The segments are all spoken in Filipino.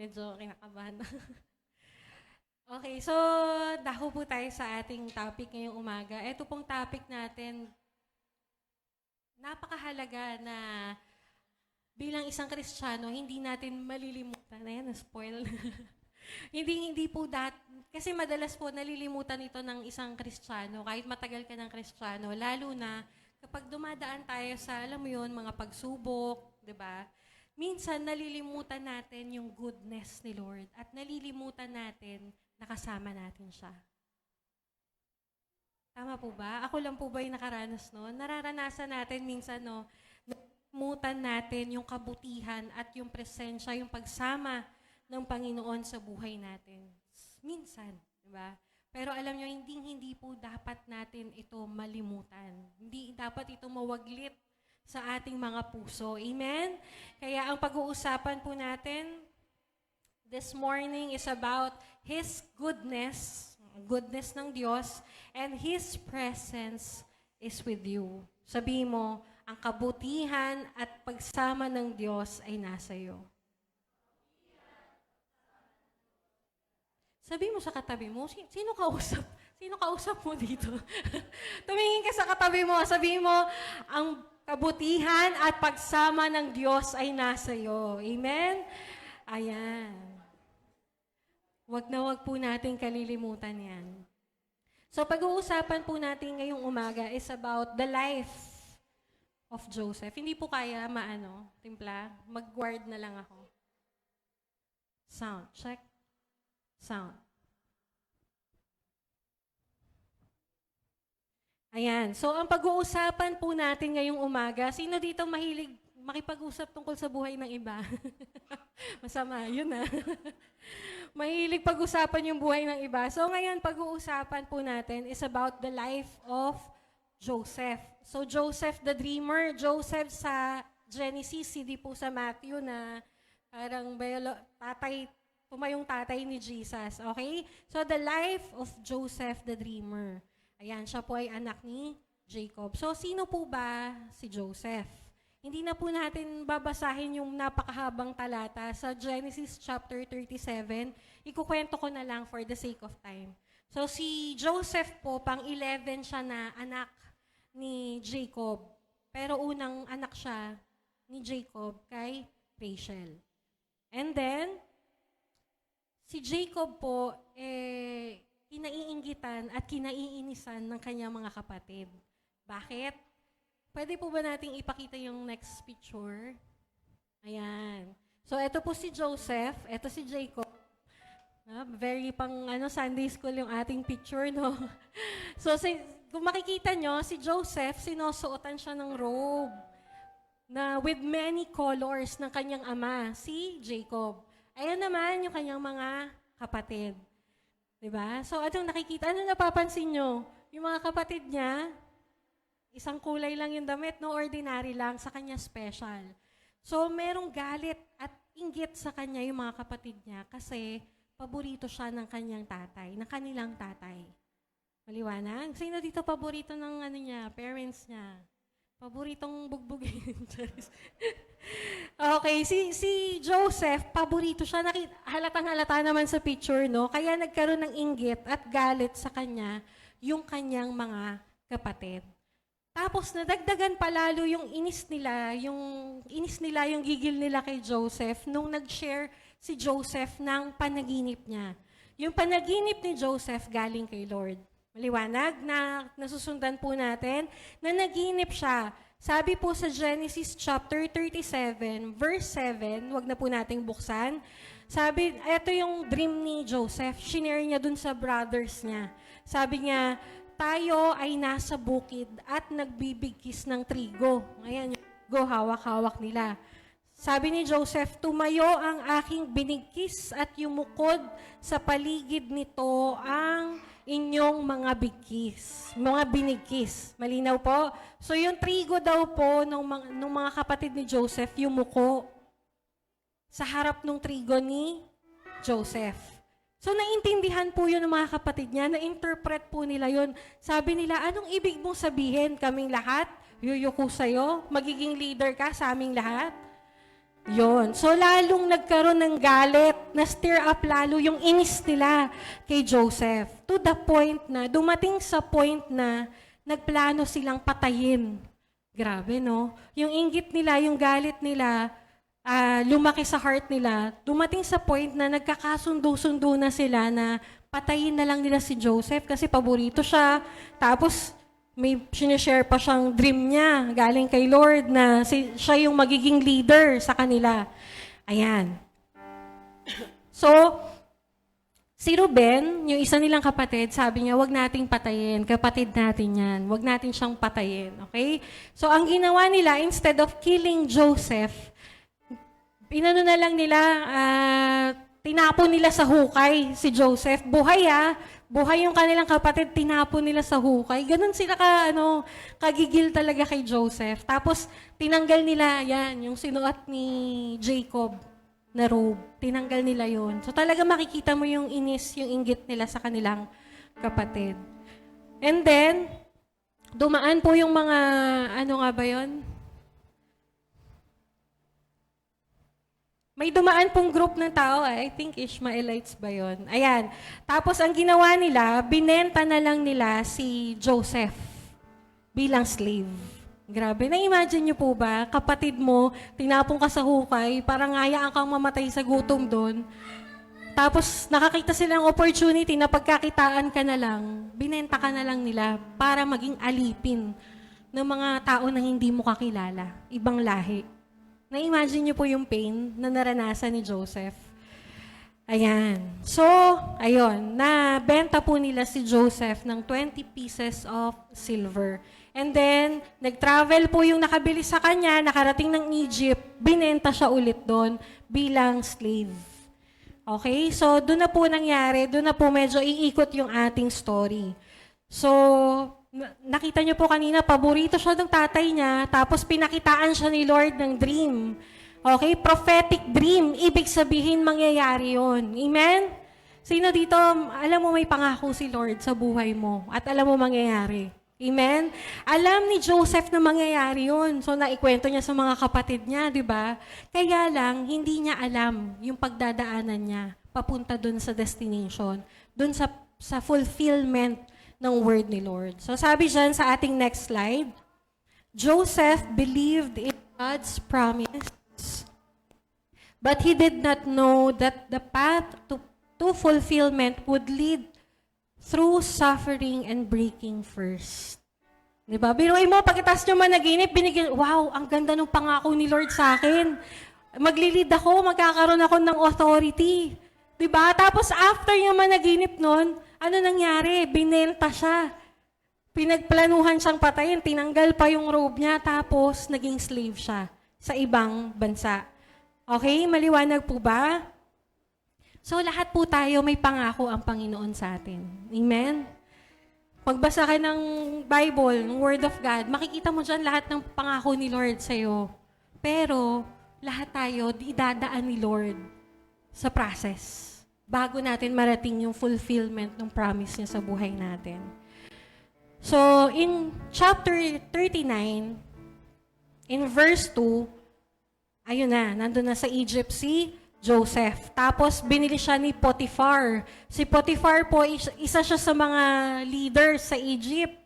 Medyo kinakabahan. Okay, so dako po tayo sa ating topic ngayong umaga. Ito pong topic natin, napakahalaga na bilang isang Kristiyano, hindi natin malilimutan. Ayan, na-spoil. Hindi po kasi madalas po nalilimutan ito ng isang Kristiyano, kahit matagal ka ng Kristiyano, lalo na kapag dumadaan tayo sa, alam mo yun, mga pagsubok, di ba? Minsan nalilimutan natin yung goodness ni Lord at nalilimutan natin na kasama natin siya. Tama po ba? Ako lang po ba yung nakaranas noon? Nararanasan natin minsan, no, nalimutan natin yung kabutihan at yung presensya, yung pagsama ng Panginoon sa buhay natin. Minsan, di ba? Pero alam nyo, hindi po dapat natin ito malimutan. Hindi dapat ito mawaglit sa ating mga puso. Amen? Kaya ang pag-uusapan po natin this morning is about His goodness ng Diyos, and His presence is with you. Sabihin mo, ang kabutihan at pagsama ng Diyos ay nasa iyo. Sabihin mo sa katabi mo, sino kausap? Sino kausap mo dito? Tumingin ka sa katabi mo, sabihin mo, ang kabutihan at pagsama ng Diyos ay nasa iyo. Amen? Ayan. Wag na wag po natin kalilimutan yan. So pag-uusapan po natin ngayong umaga is about the life of Joseph. Hindi po kaya timpla, mag-guard na lang ako. Sound, check. Sound. Ayan. So, ang pag-uusapan po natin ngayong umaga, sino dito mahilig makipag-usap tungkol sa buhay ng iba? Masama, yun na. Mahilig pag-usapan yung buhay ng iba. So, ngayon, pag-uusapan po natin is about the life of Joseph. So, Joseph the dreamer, Joseph sa Genesis, hindi po sa Matthew na parang pumayong tatay ni Jesus. Okay? So, the life of Joseph the dreamer. Ayan, siya po ay anak ni Jacob. So, sino po ba si Joseph? Hindi na po natin babasahin yung napakahabang talata sa Genesis chapter 37. Ikukwento ko na lang for the sake of time. So, si Joseph po, pang-11 siya na anak ni Jacob. Pero unang anak siya ni Jacob kay Rachel. And then, si Jacob po, kinaiinggitan at kinaiinisan ng kanyang mga kapatid. Bakit? Pwede po ba nating ipakita yung next picture? Ayan. So, ito po si Joseph, ito si Jacob. Very Sunday school yung ating picture, no? So, kung makikita nyo, si Joseph, sinusuotan siya ng robe na with many colors ng kanyang ama, si Jacob. Ayan naman yung kanyang mga kapatid. Diba? So, anong nakikita? Ano napapansin nyo? Yung mga kapatid niya, isang kulay lang yung damit, no? Ordinary lang, sa kanya special. So, merong galit at inggit sa kanya yung mga kapatid niya kasi paborito siya ng kanyang tatay, ng kanilang tatay. Maliwanag? Sino dito paborito ng parents niya? Paboritong bugbugin. Okay, si Joseph, paborito siya. Halatang-halata naman sa picture, no? Kaya nagkaroon ng inggit at galit sa kanya yung kanyang mga kapatid. Tapos nadagdagan palalo yung inis nila, yung gigil nila kay Joseph nung nag-share si Joseph ng panaginip niya. Yung panaginip ni Joseph galing kay Lord. Maliwanag na nasusundan po natin na naginip siya. Sabi po sa Genesis chapter 37, verse 7, wag na po nating buksan. Sabi, ito yung dream ni Joseph. Shinare niya dun sa brothers niya. Sabi niya, tayo ay nasa bukid at nagbibigkis ng trigo. Ayan, go hawak-hawak nila. Sabi ni Joseph, tumayo ang aking binigkis at yumukod sa paligid nito ang inyong mga bigkis, mga binigkis. Malinaw po? So yung trigo daw po ng mga kapatid ni Joseph, yumuko sa harap ng trigo ni Joseph. So naintindihan po yun ng mga kapatid niya, na-interpret po nila yun. Sabi nila, anong ibig mong sabihin? Kaming lahat, yuyuko sa'yo? Magiging leader ka sa aming lahat? Yon. So, lalong nagkaroon ng galit, na stir up lalo yung inis nila kay Joseph. To the point na, dumating sa point na nagplano silang patayin. Grabe, no? Yung inggit nila, yung galit nila, lumaki sa heart nila, dumating sa point na nagkakasundo-sundo na sila na patayin na lang nila si Joseph kasi paborito siya. Tapos, may sinishare pa siyang dream niya galing kay Lord na siya yung magiging leader sa kanila. Ayan. So, si Ruben, yung isa nilang kapatid, sabi niya, wag nating patayin. Kapatid natin yan. Wag natin siyang patayin. Okay? So, ang ginawa nila, instead of killing Joseph, inano na lang nila, tinapon nila sa hukay si Joseph. Buhay buhay yung kanilang kapatid, tinapon nila sa hukay. Ganun sila kagigil talaga kay Joseph. Tapos, tinanggal nila, yan, yung sinuot ni Jacob na robe. Tinanggal nila yon. So, talaga makikita mo yung inis, yung inggit nila sa kanilang kapatid. And then, dumaan po yung mga, ano nga ba yon? May dumaan pong group ng tao, I think Ishmaelites ba yun? Ayan. Tapos ang ginawa nila, binenta na lang nila si Joseph bilang slave. Grabe. Na-imagine niyo po ba, kapatid mo, tinapon ka sa hukay, parang hayaan kang mamatay sa gutom doon. Tapos nakakita silang opportunity na pagkakitaan ka na lang, binenta ka na lang nila para maging alipin ng mga tao na hindi mo kakilala, ibang lahi. Na-imagine niyo po yung pain na naranasan ni Joseph. Ayan. So, ayun, nabenta po nila si Joseph ng 20 pieces of silver. And then, nag-travel po yung nakabili sa kanya, nakarating ng Egypt, binenta siya ulit doon bilang slave. Okay? So, doon na po nangyari, doon na po medyo iikot yung ating story. So, nakita niyo po kanina, paborito siya ng tatay niya, tapos pinakitaan siya ni Lord ng dream. Okay? Prophetic dream. Ibig sabihin, mangyayari yon. Amen? Sino dito, alam mo may pangako si Lord sa buhay mo at alam mo mangyayari. Amen? Alam ni Joseph na mangyayari yon. So, naikwento niya sa mga kapatid niya, di ba? Kaya lang, hindi niya alam yung pagdadaanan niya papunta dun sa destination, dun sa fulfillment ng word ni Lord. So sabi dyan sa ating next slide, Joseph believed in God's promise, but he did not know that the path to fulfillment would lead through suffering and breaking first. Diba? Biruin mo, pagkitas nyo managinip, binigyan, wow, ang ganda ng pangako ni Lord sa akin. Maglilid ako, magkakaroon ako ng authority. Diba? Tapos after yung managinip nun, ano nangyari? Binenta siya. Pinagplanuhan siyang patayin, tinanggal pa yung robe niya, tapos naging slave siya sa ibang bansa. Okay? Maliwanag po ba? So lahat po tayo may pangako ang Panginoon sa atin. Amen? Pagbasa ka ng Bible, ng Word of God, makikita mo dyan lahat ng pangako ni Lord sa'yo. Pero lahat tayo, idadaan ni Lord sa process bago natin marating yung fulfillment ng promise niya sa buhay natin. So, in chapter 39, in verse 2, ayun na, nandun na sa Egypt si Joseph. Tapos, binili siya ni Potiphar. Si Potiphar po, isa siya sa mga leaders sa Egypt.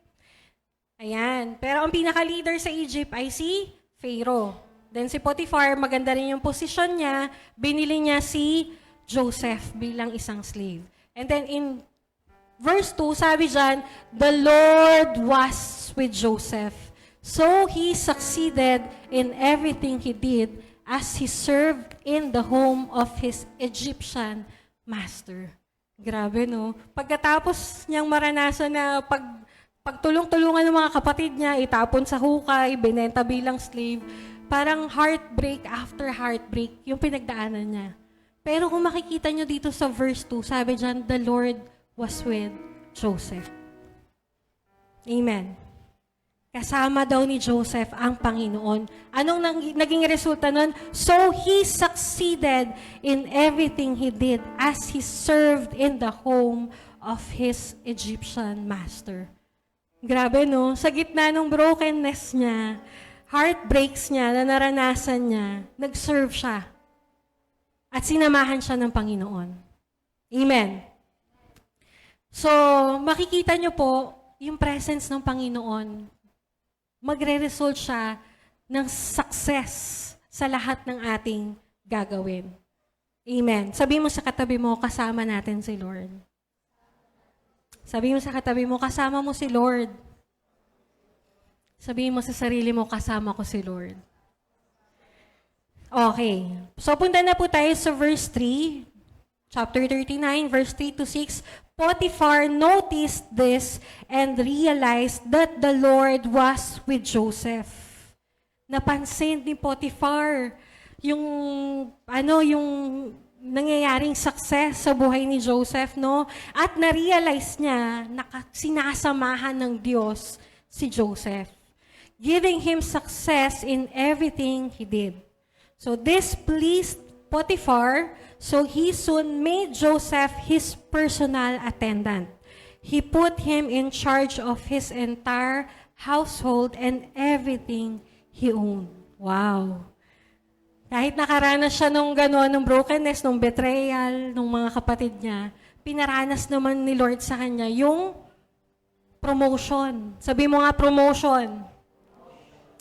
Ayan. Pero ang pinaka-leader sa Egypt ay si Pharaoh. Then si Potiphar, maganda rin yung posisyon niya, binili niya si Joseph bilang isang slave. And then in verse 2, sabi dyan, the Lord was with Joseph. So he succeeded in everything he did as he served in the home of his Egyptian master. Grabe, no? Pagkatapos niyang maranasan na pagtulong-tulungan ng mga kapatid niya, itapon sa hukay, binenta bilang slave, parang heartbreak after heartbreak yung pinagdaanan niya. Pero kung makikita nyo dito sa verse 2, sabi dyan, the Lord was with Joseph. Amen. Kasama daw ni Joseph ang Panginoon. Anong naging resulta nun? So he succeeded in everything he did as he served in the home of his Egyptian master. Grabe, no? Sa gitna ng brokenness niya, heartbreaks niya na naranasan niya, nag-serve siya. At sinamahan siya ng Panginoon. Amen. So, makikita niyo po, yung presence ng Panginoon, magre-result siya ng success sa lahat ng ating gagawin. Amen. Sabi mo sa katabi mo, kasama natin si Lord. Sabi mo sa katabi mo, kasama mo si Lord. Sabi mo sa sarili mo, kasama ko si Lord. Okay. So, punta na po tayo sa verse 3. Chapter 39, verse 3 to 6. Potiphar noticed this and realized that the Lord was with Joseph. Napansin ni Potiphar yung nangyayaring success sa buhay ni Joseph, no? At na-realize niya na sinasamahan ng Diyos si Joseph, giving him success in everything he did. So this pleased Potiphar, so he soon made Joseph his personal attendant. He put him in charge of his entire household and everything he owned. Wow! Kahit nakaranas siya nung gano'n, nung brokenness, nung betrayal, nung mga kapatid niya, pinaranas naman ni Lord sa kanya yung promotion. Sabi mo nga, promotion.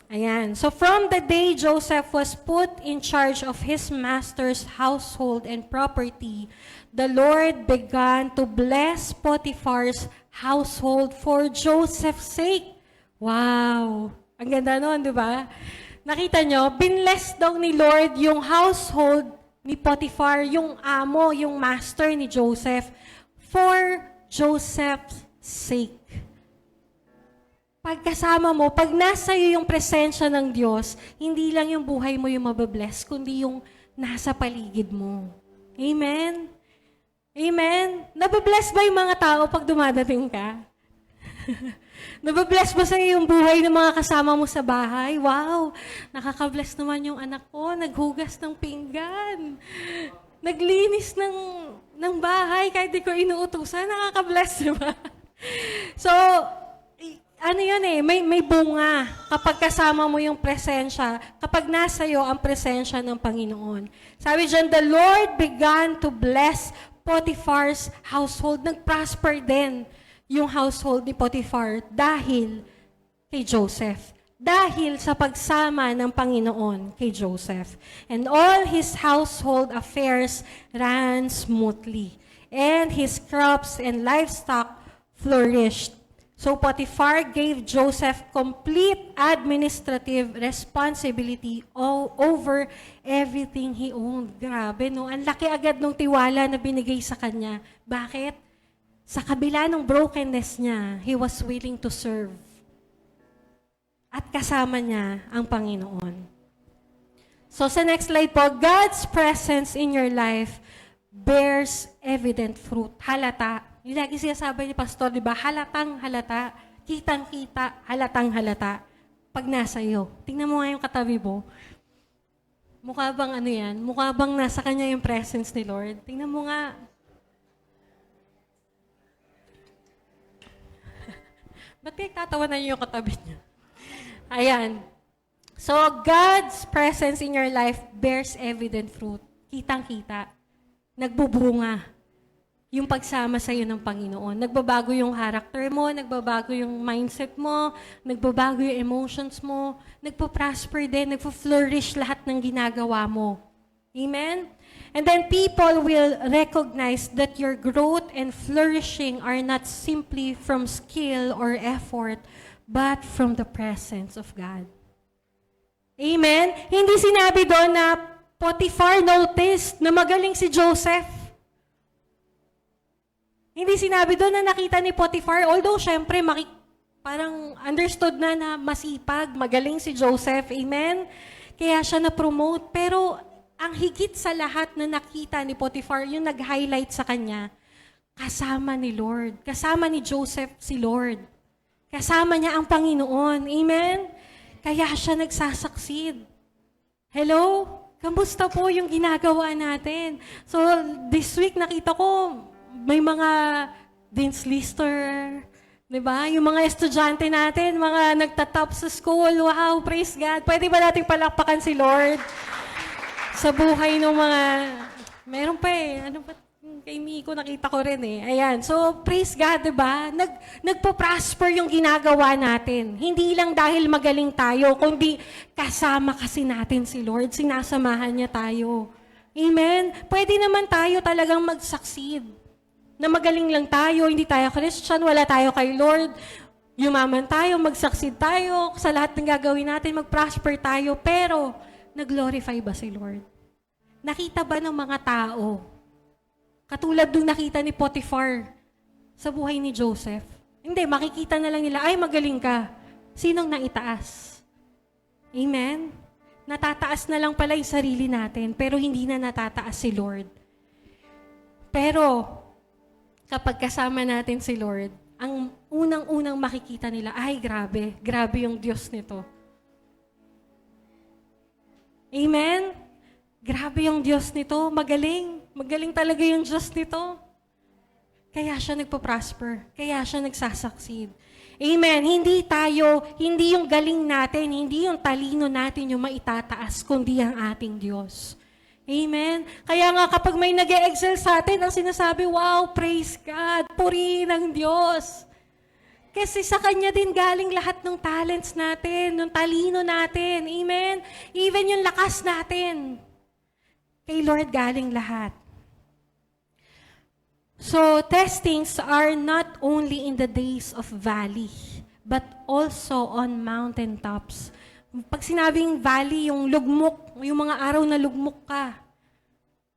Ayan. So from the day Joseph was put in charge of his master's household and property, the Lord began to bless Potiphar's household for Joseph's sake. Wow! Ang ganda nun, di ba? Nakita nyo, binless daw ni Lord yung household ni Potiphar, yung amo, yung master ni Joseph, for Joseph's sake. Pagkasama mo, pag nasa iyo yung presensya ng Diyos, hindi lang yung buhay mo yung mababless, kundi yung nasa paligid mo. Amen? Amen? Nababless ba yung mga tao pag dumadating ka? Nababless ba sa iyo yung buhay ng mga kasama mo sa bahay? Wow! Nakakabless naman yung anak ko, naghugas ng pinggan, naglinis ng bahay kahit di ko inuutusan, nakakabless, di ba? So, ano yun may bunga kapag kasama mo yung presensya, kapag nasa iyo ang presensya ng Panginoon. Sabi dyan, the Lord began to bless Potiphar's household. Nag-prosper din yung household ni Potiphar dahil kay Joseph. Dahil sa pagsama ng Panginoon kay Joseph. And all his household affairs ran smoothly. And his crops and livestock flourished. So Potiphar gave Joseph complete administrative responsibility all over everything he owned. Grabe, no? Ang laki agad ng tiwala na binigay sa kanya. Bakit? Sa kabila ng brokenness niya, he was willing to serve. At kasama niya ang Panginoon. So sa next slide po, God's presence in your life bears evident fruit. Halata. Yung lagi sinasabi ni Pastor, di ba? Halatang halata. Kitang-kita, halatang halata. Pag nasa iyo. Tingnan mo nga yung katabi mo. Mukha bang ano yan? Mukha bang nasa kanya yung presence ni Lord? Tingnan mo nga. Ba't tatawa na yung katabi niya? Ayan. So, God's presence in your life bears evident fruit. Kitang-kita. Nagbubunga yung pagsama sa iyo ng Panginoon. Nagbabago yung character mo, nagbabago yung mindset mo, nagbabago yung emotions mo, nagpo-prosper din, nagpo-flourish lahat ng ginagawa mo. Amen? And then people will recognize that your growth and flourishing are not simply from skill or effort, but from the presence of God. Amen? Hindi sinabi doon na Potiphar noticed na magaling si Joseph. Hindi sinabi doon na nakita ni Potiphar, although syempre parang understood na masipag, magaling si Joseph. Amen? Kaya siya na-promote. Pero ang higit sa lahat na nakita ni Potiphar, yung nag-highlight sa kanya, kasama ni Lord. Kasama ni Joseph si Lord. Kasama niya ang Panginoon. Amen? Kaya siya nagsasucceed. Hello? Kamusta po yung ginagawa natin? So, this week nakita ko, may mga Vince Lister, 'Di ba? Yung mga estudyante natin, mga nagtatop sa school, wow, praise God. Pwede ba nating palakpakan si Lord sa buhay ng mga, meron pa ano ba, kay Miko nakita ko rin Ayan, so praise God, 'di ba? Nagpo-prosper yung ginagawa natin. Hindi lang dahil magaling tayo, kundi kasama kasi natin si Lord, sinasamahan niya tayo. Amen? Pwede naman tayo talagang mag-succeed. Na magaling lang tayo, hindi tayo Christian, wala tayo kay Lord, yumaman tayo, mag-succeed tayo, sa lahat ng gagawin natin, mag-prosper tayo, pero nag-glorify ba si Lord? Nakita ba ng mga tao? Katulad nung nakita ni Potiphar sa buhay ni Joseph. Hindi, makikita na lang nila, ay magaling ka. Sinong naitaas? Amen? Natataas na lang pala yung sarili natin, pero hindi na natataas si Lord. Pero, kapag kasama natin si Lord, ang unang-unang makikita nila, ay grabe, grabe yung Diyos nito. Amen? Grabe yung Diyos nito, magaling. Magaling talaga yung Diyos nito. Kaya siya nagpo-prosper, kaya siya nagsasucceed. Amen? Hindi yung galing natin, hindi yung talino natin yung maitataas, kundi ang ating Diyos. Amen? Kaya nga kapag may nag-e-excel sa atin, ang sinasabi, wow, praise God, purihin ang Diyos. Kasi sa Kanya din galing lahat ng talents natin, ng talino natin. Amen? Even yung lakas natin. Kay Lord galing lahat. So, testings are not only in the days of valley, but also on mountaintops. Pag sinabing valley, yung lugmok, yung mga araw na lugmok ka.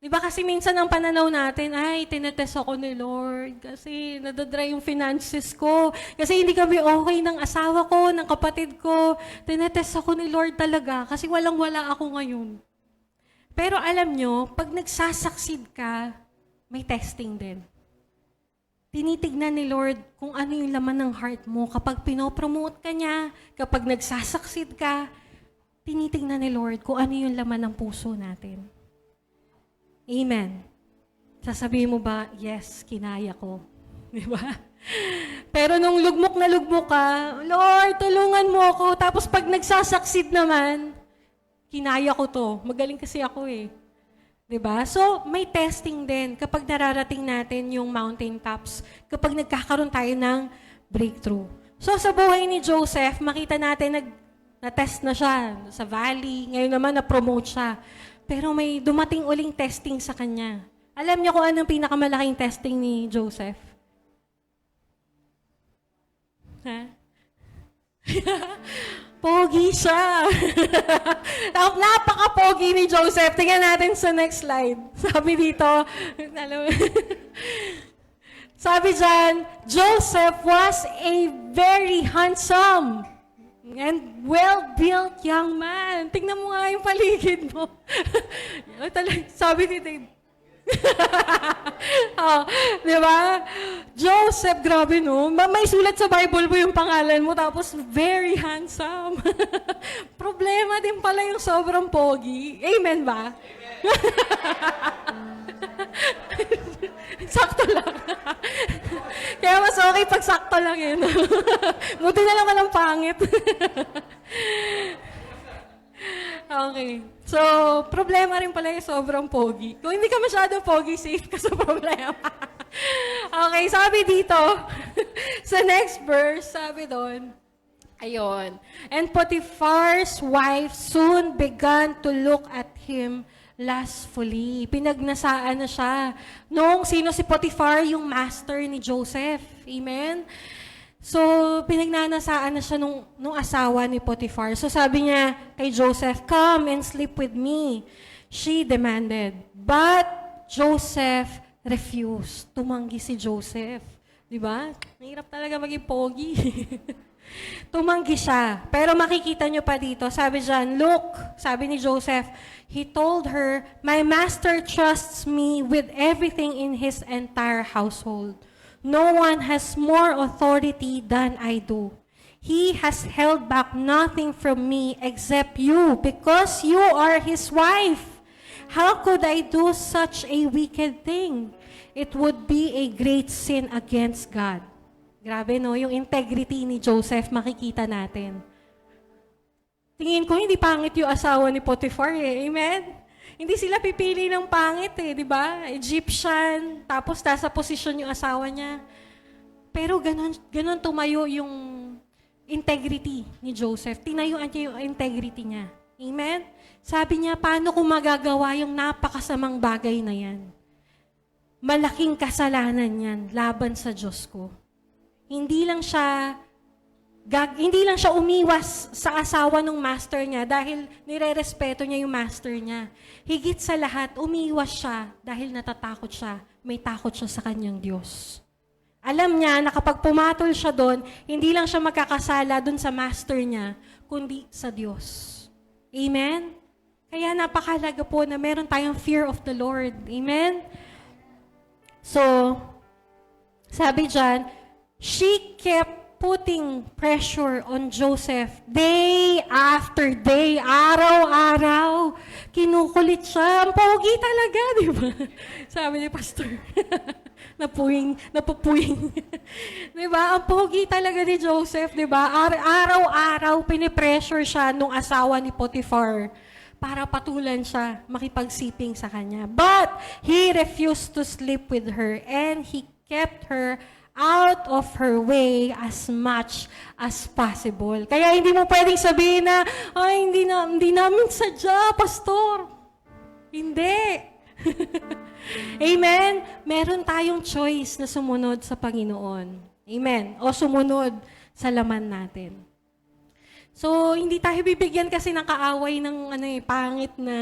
Di ba kasi minsan ang pananaw natin, ay, tinetest ako ni Lord kasi nadadry yung finances ko. Kasi hindi kami okay ng asawa ko, ng kapatid ko. Tinetest ako ni Lord talaga kasi walang-wala ako ngayon. Pero alam nyo, pag nagsasucceed ka, may testing din. Tinitignan ni Lord kung ano yung laman ng heart mo. Kapag pinopromote ka niya, kapag nagsasucceed ka, tinitignan ni Lord kung ano yung laman ng puso natin. Amen. Sasabihin mo ba, yes, kinaya ko. Di ba? Pero nung lugmok na lugmok ka, Lord, tulungan mo ako. Tapos pag nagsasucceed naman, kinaya ko to. Magaling kasi ako Diba? So, may testing din kapag nararating natin yung mountaintops, kapag nagkakaroon tayo ng breakthrough. So, sa buhay ni Joseph, makita natin na-test na siya sa valley. Ngayon naman, na-promote siya. Pero may dumating uling testing sa kanya. Alam niyo kung anong pinakamalaking testing ni Joseph? Ha? Pogi siya. Napaka-pogi ni Joseph. Tingnan natin sa next slide. Sabi dito, sabi dyan, Joseph was a very handsome and well-built young man. Tingnan mo nga yung paligid mo. Sabi ni Dave, di ba? Joseph, grabe no. May sulat sa Bible mo yung pangalan mo, tapos very handsome. Problema din pala yung sobrang pogi. Amen ba? Sakto lang. Kaya mas okay pag sakto lang yun. Buti na lang walang pangit. Okay. So, problema rin pala yung sobrang pogi. Kung hindi ka masyado pogi, safe ka sa problema. Okay, sabi dito, sa next verse, sabi doon, ayun. And Potiphar's wife soon began to look at him lustfully. Pinagnasaan na siya. Sino si Potiphar? Yung master ni Joseph. Amen? So, pinagnanasaan na siya nung asawa ni Potiphar. So, sabi niya kay Joseph, come and sleep with me. She demanded. But Joseph refused. Tumanggi si Joseph. Diba? Mahirap talaga maging pogi. Tumanggi siya. Pero makikita niyo pa dito, sabi dyan, look, sabi ni Joseph, he told her, my master trusts me with everything in his entire household. No one has more authority than I do. He has held back nothing from me except you, because you are his wife. How could I do such a wicked thing? It would be a great sin against God. Grabe, no? Yung integrity ni Joseph, makikita natin. Tingin ko, hindi pangit yung asawa ni Potiphar eh. Amen? Hindi sila pipili ng pangit eh, di ba? Egyptian, tapos nasa posisyon yung asawa niya. Pero ganun tumayo yung integrity ni Joseph. Tinayuan niya yung integrity niya. Amen? Sabi niya, paano ko magagawa yung napakasamang bagay na yan? Malaking kasalanan yan laban sa Diyos ko. Hindi lang siya umiwas sa asawa ng master niya dahil nire-respeto niya yung master niya. Higit sa lahat, umiwas siya dahil natatakot siya. May takot siya sa kanyang Diyos. Alam niya na kapag pumatol siya doon, hindi lang siya magkakasala doon sa master niya, kundi sa Diyos. Amen? Kaya napakahalaga po na meron tayong fear of the Lord. Amen? So, sabi dyan, she kept putting pressure on Joseph day after day, araw-araw. Kinukulit siya. Ang pogi talaga, di ba? Sabi ni Pastor. Napupuying. Di ba? Ang pogi talaga ni Joseph, di ba? Araw-araw, pinipressure siya nung asawa ni Potiphar para patulan siya, makipagsiping sa kanya. But he refused to sleep with her and he kept her out of her way as much as possible. Kaya hindi mo pwedeng sabihin na, ay, hindi namin sadya, pastor. Hindi. Amen? Meron tayong choice na sumunod sa Panginoon. Amen? O sumunod sa laman natin. So, hindi tayo bibigyan kasi ng kaaway ng pangit na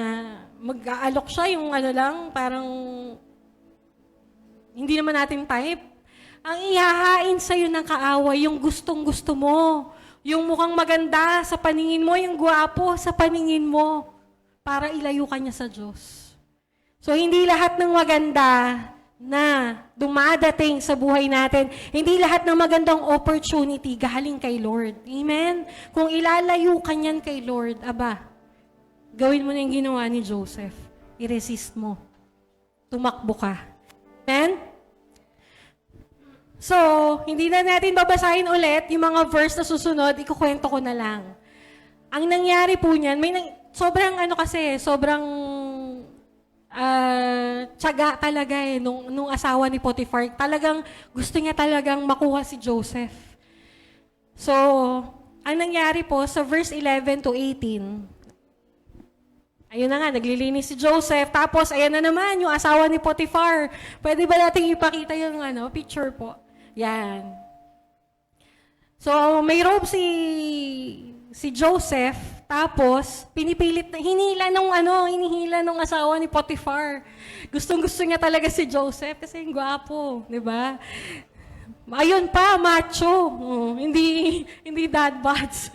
mag-aalok siya, yung parang hindi naman natin type. Ang ihahain sa'yo ng kaaway, yung gustong-gusto mo. Yung mukhang maganda sa paningin mo, yung gwapo sa paningin mo, para ilayo ka niya sa Diyos. So, hindi lahat ng maganda na dumadating sa buhay natin, hindi lahat ng magandang opportunity galing kay Lord. Amen? Kung ilalayo ka niyan kay Lord, gawin mo na yung ginawa ni Joseph. I-resist mo. Tumakbo ka. Amen? So, hindi na natin babasahin ulit yung mga verse na susunod, ikukwento ko na lang. Ang nangyari po niyan, sobrang tiyaga talaga nung asawa ni Potiphar. Talagang gusto niya talagang makuha si Joseph. So, ang nangyari po sa verse 11 to 18, ayun na nga, naglilinis si Joseph. Tapos, ayan na naman, yung asawa ni Potiphar. Pwede ba nating ipakita yung picture po? Yan. So, may robe si Joseph. Tapos, hinihila nung asawa ni Potiphar. Gustong-gusto niya talaga si Joseph kasi yung gwapo, di ba? Ayun pa, macho. Hindi dad bods.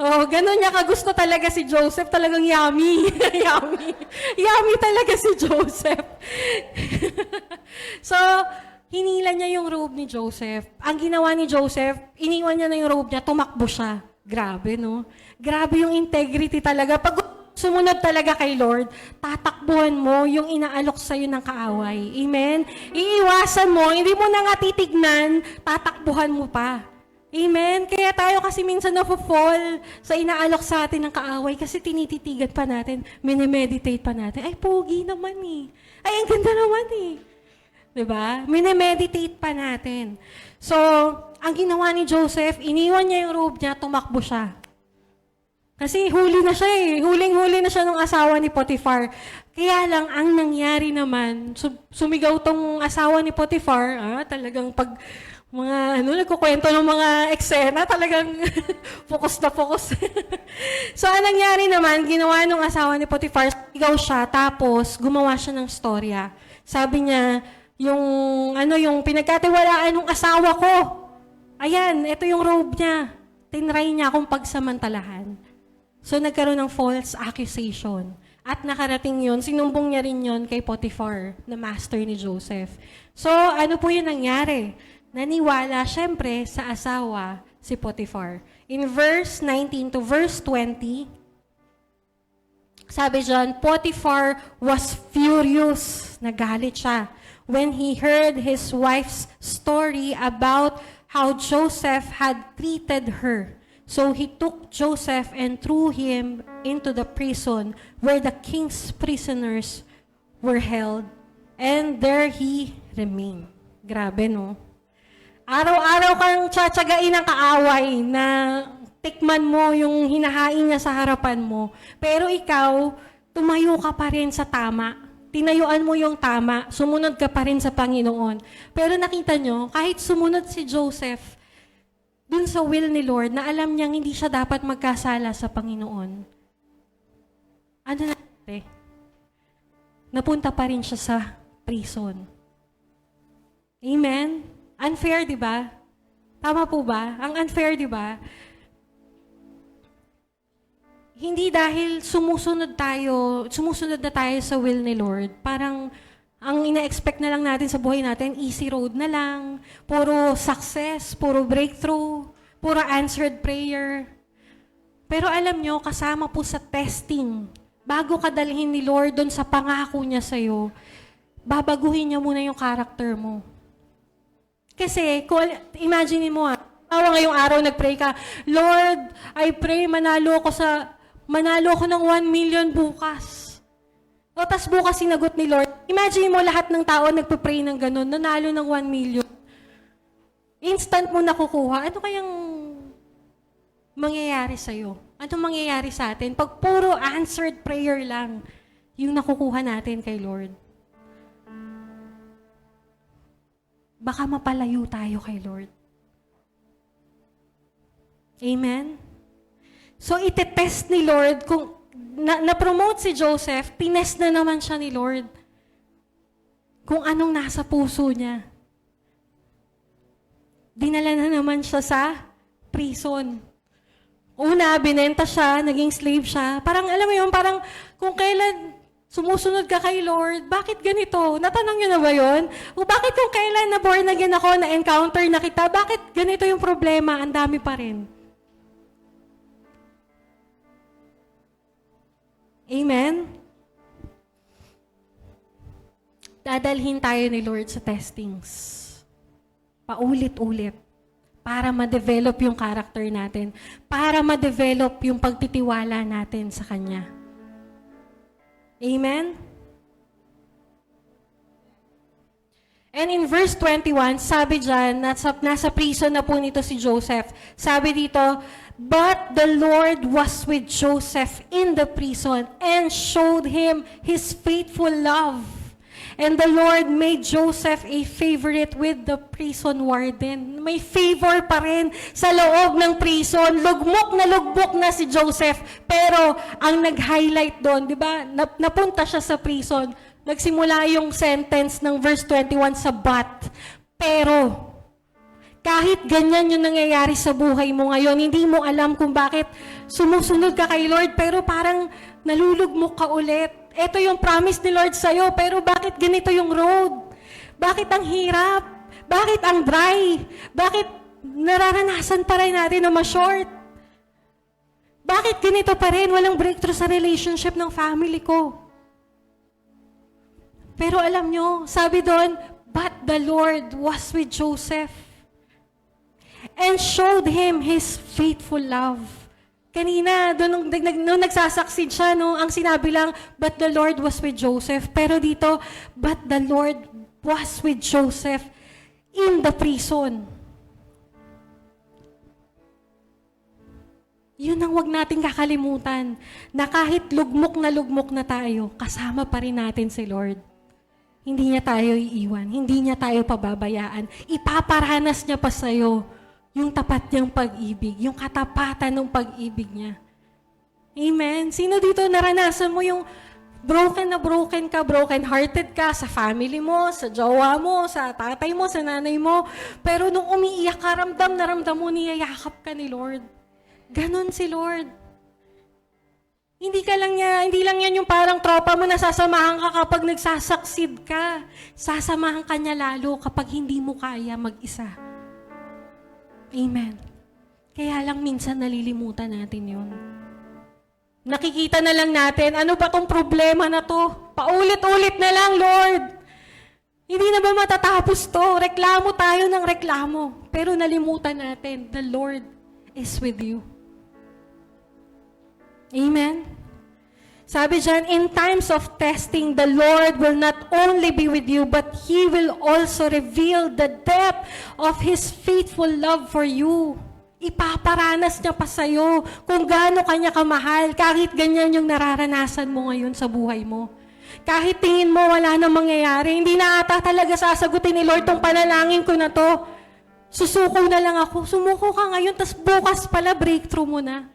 Ganun niya kagusto talaga si Joseph. Talagang yummy. Yummy talaga si Joseph. So, hinila niya yung robe ni Joseph. Ang ginawa ni Joseph, iniwan niya na yung robe niya, tumakbo siya. Grabe, no? Grabe yung integrity talaga. Pag sumunod talaga kay Lord, tatakbuhan mo yung inaalok sa'yo ng kaaway. Amen? Iiwasan mo, hindi mo na nga titignan, tatakbuhan mo pa. Amen? Kaya tayo kasi minsan na-fall sa inaalok sa atin ng kaaway kasi tinititigan pa natin, minimeditate pa natin. Ay, pogi naman eh. Ay, ang ganda naman eh. Diba? Minimeditate pa natin. So, ang ginawa ni Joseph, iniwan niya yung robe niya, tumakbo siya. Kasi huli na siya eh. Huling-huli na siya ng asawa ni Potiphar. Kaya lang, ang nangyari naman, sumigaw tong asawa ni Potiphar, talagang pag nagkukwento ng mga eksena, talagang focus na focus. So, ang nangyari naman, ginawa ng asawa ni Potiphar, sumigaw siya, tapos gumawa siya ng storya. Sabi niya, yung pinagkatiwalaan ng asawa ko, ayan, ito yung robe niya. Tinry niya akong pagsamantalahan. So, nagkaroon ng false accusation. At nakarating yun, sinumbong niya rin yun kay Potiphar, na master ni Joseph. So, ano po yung nangyari? Naniwala, syempre, sa asawa, si Potiphar. In verse 19 to verse 20, Sabi dyan, Potiphar was furious. Nagalit siya when he heard his wife's story about how Joseph had treated her. So he took Joseph and threw him into the prison where the king's prisoners were held. And there he remained. Grabe, no? Araw-araw kang tsatsagain ng kaaway na tikman mo yung hinahain niya sa harapan mo. Pero ikaw, tumayo ka pa rin sa tama. Tinayuan mo yung tama. Sumunod ka pa rin sa Panginoon. Pero nakita nyo, kahit sumunod si Joseph dun sa will ni Lord, na alam niyang hindi siya dapat magkasala sa Panginoon, ano nangyari? Napunta pa rin siya sa prison. Amen? Unfair, di ba? Tama po ba? Ang unfair, di ba? Hindi dahil sumusunod na tayo sa will ni Lord, parang ang ina-expect na lang natin sa buhay natin, easy road na lang, puro success, puro breakthrough, puro answered prayer. Pero alam nyo, kasama po sa testing, bago ka dalhin ni Lord doon sa pangako niya sa'yo, babaguhin niya muna yung character mo. Kasi, imagine mo ngayong araw nag-pray ka, Lord, I pray manalo ko ng 1 million bukas. O tas bukas sinagot ni Lord. Imagine mo lahat ng tao nagpe-pray ng ganun, nanalo ng 1 million. Instant mo nakukuha. Ano kayang mangyayari sa'yo? Ano mangyayari sa atin? Pag puro answered prayer lang, yung nakukuha natin kay Lord. Baka mapalayo tayo kay Lord. Amen? So, ite-test ni Lord kung na-promote si Joseph, tinest na naman siya ni Lord kung anong nasa puso niya. Dinala na naman siya sa prison. Una, binenta siya, naging slave siya. Parang, alam mo yun, parang kung kailan sumusunod ka kay Lord, bakit ganito? Natanong niyo na ba yun? O bakit kung kailan na born again ako, na-encounter na kita, bakit ganito yung problema? Ang dami pa rin. Amen? Dadalhin tayo ni Lord sa testings. Paulit-ulit. Para ma-develop yung character natin. Para ma-develop yung pagtitiwala natin sa Kanya. Amen? And in verse 21, sabi dyan, nasa prison na po nito si Joseph. Sabi dito, but the Lord was with Joseph in the prison and showed him His faithful love. And the Lord made Joseph a favorite with the prison warden. May favor pa rin sa loob ng prison. Lugbok na si Joseph. Pero ang nag-highlight doon, di ba? Napunta siya sa prison. Nagsimula yung sentence ng verse 21 sa but. Pero, kahit ganyan yung nangyayari sa buhay mo ngayon, hindi mo alam kung bakit sumusunod ka kay Lord, pero parang nalulugmok ka ulit. Ito yung promise ni Lord sa'yo, pero bakit ganito yung road? Bakit ang hirap? Bakit ang dry? Bakit nararanasan pa rin natin na ma-short? Bakit ganito pa rin? Walang breakthrough sa relationship ng family ko. Pero alam nyo, sabi doon, but the Lord was with Joseph and showed him His faithful love. Kanina, doon nung nagsasucceed siya, no, ang sinabi lang, but the Lord was with Joseph. Pero dito, but the Lord was with Joseph in the prison. Yun ang wag nating kakalimutan, na kahit lugmok na tayo, kasama pa rin natin si Lord. Hindi niya tayo iiwan, hindi niya tayo pababayaan. Ipaparanas niya pa sa'yo yung tapat niyang pag-ibig, yung katapatan ng pag-ibig niya. Amen? Sino dito naranasan mo yung broken ka, broken-hearted ka sa family mo, sa jowa mo, sa tatay mo, sa nanay mo, pero nung umiiyak ka, ramdam niyayakap ka ni Lord. Ganon si Lord. Hindi lang yan yung parang tropa mo na sasamahan ka kapag nagsasucceed ka. Sasamahan ka niya lalo kapag hindi mo kaya mag-isa. Amen. Kaya lang minsan nalilimutan natin yun. Nakikita na lang natin, ano ba tong problema na to? Paulit-ulit na lang, Lord. Hindi na ba matatapos to? Reklamo tayo ng reklamo. Pero nalimutan natin, the Lord is with you. Amen? Sabi dyan, in times of testing, the Lord will not only be with you, but He will also reveal the depth of His faithful love for you. Ipaparanas niya pa sa'yo kung gaano kanya kamahal, kahit ganyan yung nararanasan mo ngayon sa buhay mo. Kahit tingin mo wala na mangyayari, hindi na ata talaga sasagutin ni Lord tong panalangin ko na to. Susuko na lang ako. Sumuko ka ngayon, tas bukas pala breakthrough mo na.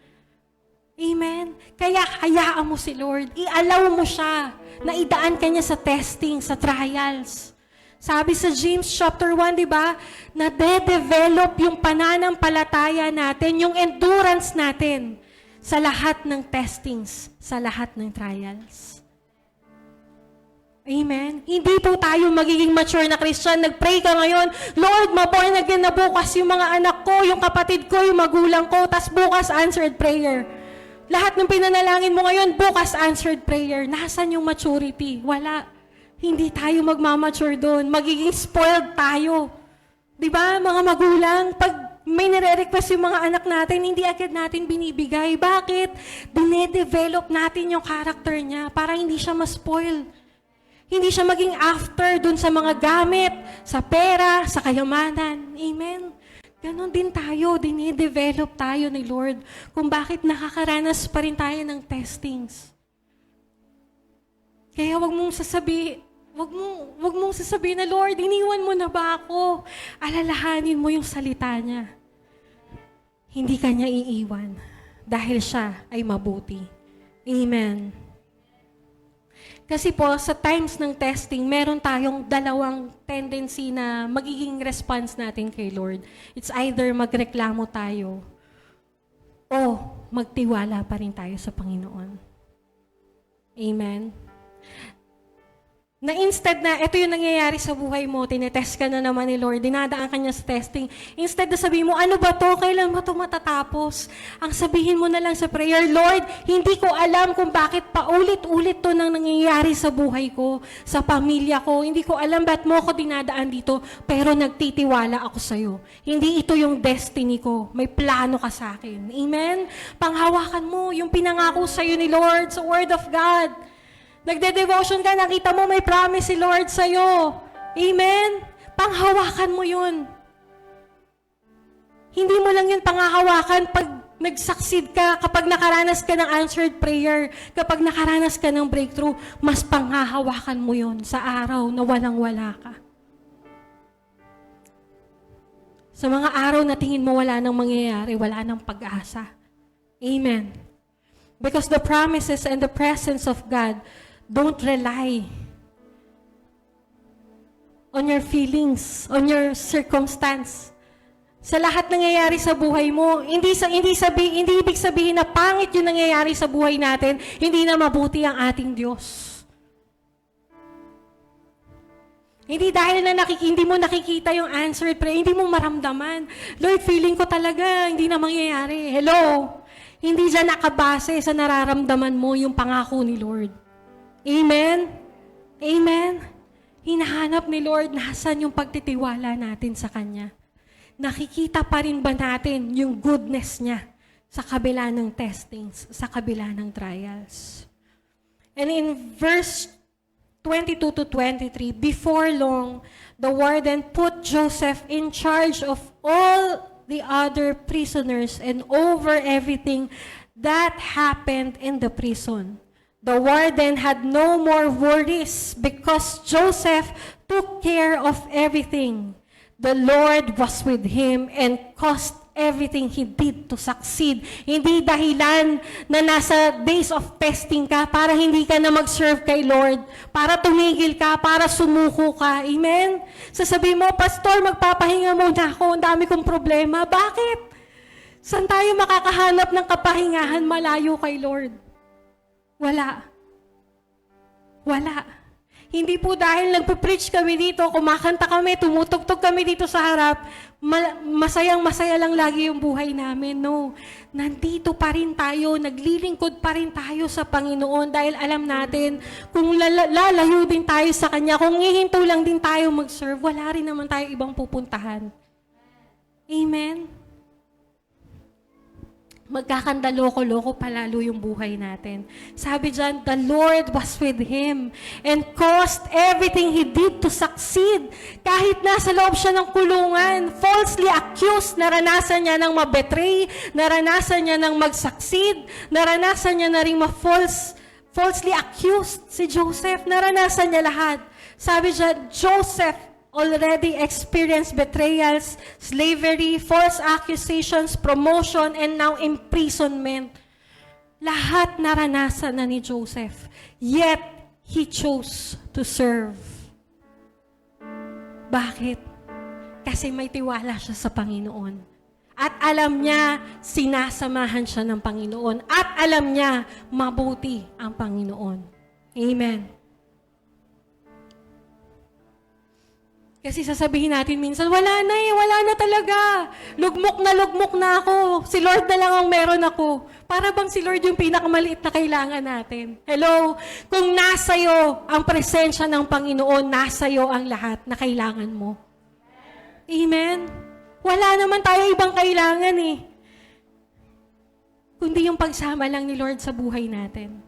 Amen? Kaya hayaan mo si Lord. I-allow mo siya na idaan ka niya sa testing, sa trials. Sabi sa James chapter 1, di ba, na de-develop yung pananampalataya natin, yung endurance natin sa lahat ng testings, sa lahat ng trials. Amen? Hindi po tayo magiging mature na Christian. Nag-pray ka ngayon, Lord, maborn again na bukas yung mga anak ko, yung kapatid ko, yung magulang ko, tas bukas answered prayer. Lahat ng pinanalangin mo ngayon, bukas answered prayer. Nasaan yung maturity? Wala. Hindi tayo magmamature doon. Magiging spoiled tayo. Di ba, mga magulang? Pag may nire-request yung mga anak natin, hindi agad natin binibigay. Bakit? Dine-develop natin yung character niya para hindi siya ma-spoil. Hindi siya maging after doon sa mga gamit, sa pera, sa kayamanan. Amen? Ganon din tayo. Dine-develop tayo ni Lord kung bakit nakakaranas pa rin tayo ng testings. Kaya wag mong sasabihin na, Lord, iniwan mo na ba ako? Alalahanin mo yung salita niya. Hindi ka niya iiwan dahil siya ay mabuti. Amen. Kasi po, sa times ng testing, meron tayong dalawang tendency na magiging response natin kay Lord. It's either magreklamo tayo o magtiwala pa rin tayo sa Panginoon. Amen. Na instead na, ito yung nangyayari sa buhay mo, tinetest ka na naman ni Lord, dinadaan ka niya sa testing. Instead na sabihin mo, ano ba to? Kailan ba to matatapos? Ang sabihin mo na lang sa prayer, Lord, hindi ko alam kung bakit paulit-ulit to nang nangyayari sa buhay ko, sa pamilya ko. Hindi ko alam ba't mo ako dinadaan dito, pero nagtitiwala ako sa'yo. Hindi ito yung destiny ko. May plano ka sa akin. Amen? Panghawakan mo yung pinangako sa'yo ni Lord sa Word of God. Nagde-devotion ka, nakita mo may promise si Lord sa'yo. Amen? Panghawakan mo yun. Hindi mo lang yun panghahawakan pag nag-succeed ka, kapag nakaranas ka ng answered prayer, kapag nakaranas ka ng breakthrough, mas panghahawakan mo yun sa araw na walang-wala ka. Sa mga araw na tingin mo wala nang mangyayari, wala nang pag-asa. Amen. Because the promises and the presence of God don't rely on your feelings, on your circumstance. Sa lahat nangyayari sa buhay mo, hindi ibig sabihin na pangit yung nangyayari sa buhay natin, hindi na mabuti ang ating Diyos. Hindi dahil na hindi mo nakikita yung answered prayer, hindi mo maramdaman. Lord, feeling ko talaga, hindi na mangyayari. Hello? Hindi dyan nakabase sa nararamdaman mo yung pangako ni Lord. Amen? Amen? Hinahanap ni Lord, nasan yung pagtitiwala natin sa Kanya? Nakikita pa rin ba natin yung goodness niya sa kabila ng testings, sa kabila ng trials? And in verse 22 to 23, before long, the warden put Joseph in charge of all the other prisoners and over everything that happened in the prison. The warden had no more worries because Joseph took care of everything. The Lord was with him and caused everything he did to succeed. Hindi dahilan na nasa days of testing ka para hindi ka na mag-serve kay Lord, para tumigil ka, para sumuko ka. Amen? Sasabihin mo, Pastor, magpapahinga muna ako, ang dami kong problema. Bakit? Saan tayo makakahanap ng kapahingahan malayo kay Lord? Wala. Wala. Hindi po dahil nagpe-preach kami dito, kumakanta kami, tumutugtog kami dito sa harap, masayang-masaya lang lagi yung buhay namin. No. Nandito pa rin tayo, naglilingkod pa rin tayo sa Panginoon dahil alam natin kung lalayo din tayo sa Kanya, kung hihinto lang din tayo mag-serve, wala rin naman tayo ibang pupuntahan. Amen? Magkakandaloko-loko palalo yung buhay natin. Sabi dyan, the Lord was with him and caused everything he did to succeed. Kahit nasa loob siya ng kulungan, falsely accused, naranasan niya ng mabetray, naranasan niya ng mag-succeed, naranasan niya na rin falsely accused si Joseph, naranasan niya lahat. Sabi dyan, Joseph already experienced betrayals, slavery, false accusations, promotion, and now imprisonment. Lahat naranasan na ni Joseph. Yet, he chose to serve. Bakit? Kasi may tiwala siya sa Panginoon. At alam niya, sinasamahan siya ng Panginoon. At alam niya, mabuti ang Panginoon. Amen. Kasi sasabihin natin minsan, wala na talaga. Lugmok na ako. Si Lord na lang ang meron ako. Para bang si Lord yung pinakamaliit na kailangan natin? Hello? Kung nasa'yo ang presensya ng Panginoon, nasa'yo ang lahat na kailangan mo. Amen? Wala naman tayo ibang kailangan eh. Kundi yung pagsama lang ni Lord sa buhay natin.